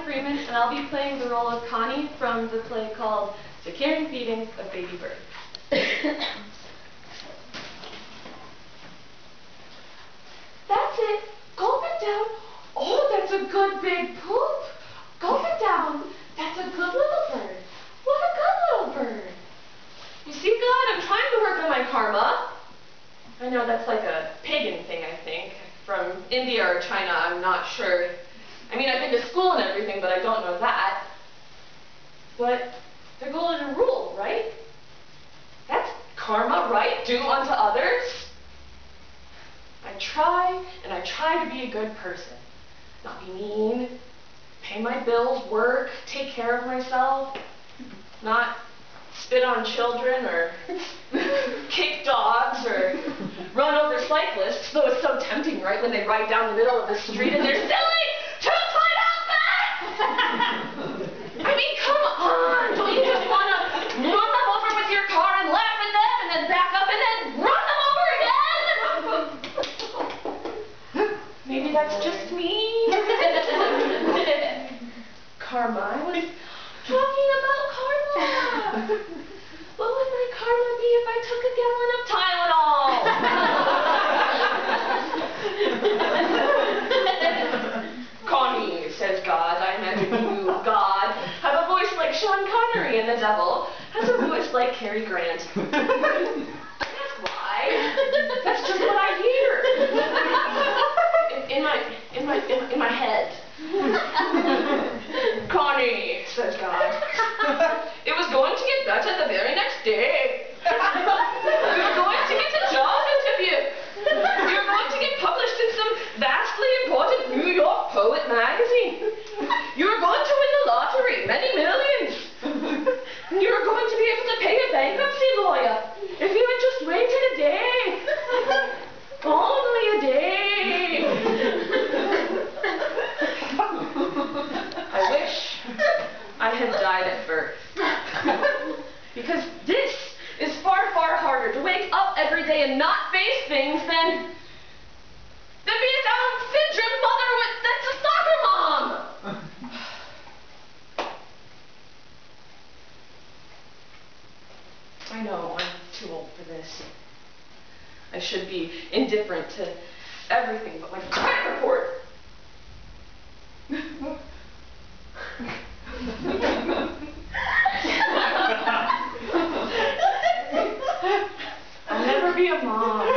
Freeman, and I'll be playing the role of Connie from the play called The Caring Feeding of Baby Birds. That's it. Gulp it down. Oh, that's a good big poop. Gulp it down. That's a good little bird. What a good little bird. You see, God, I'm trying to work on my karma. I know that's like a pagan thing, I think. From India or China, I'm not sure. I mean, I've been to school and everything, but I don't know that. But the golden rule, right? That's karma, right? Do unto others. I try, and I try to be a good person. Not be mean, pay my bills, work, take care of myself, not spit on children or kick dogs or run over cyclists, though it's so tempting, right, when they ride down the middle of the street and they're silly two-point outfits! I mean, come on! Don't you just want to run them over with your car and laugh at them and then back up and then run them over again? Maybe that's just me. Karma. I was talking about karma. What would my karma be if I took a gallon of Tylenol? Connie, says God, I imagine you, God, have a voice like Sean Connery, and the devil has a voice like Cary Grant. That's why. That's just what I hear. In my head. Connie, says God. It was going to get better the very next day. You were going to get a job interview. You were going to get published in some vastly important New York Poet magazine. You were going to win the lottery, many millions. You were going to be able to pay a bankruptcy lawyer if you had just waited a day. Only a day. I wish I had died at birth. Because this is far, far harder to wake up every day and not face things than be a Down syndrome mother that's a soccer mom. I know, I'm too old for this. I should be indifferent to everything but my credit report. I'll never be a mom.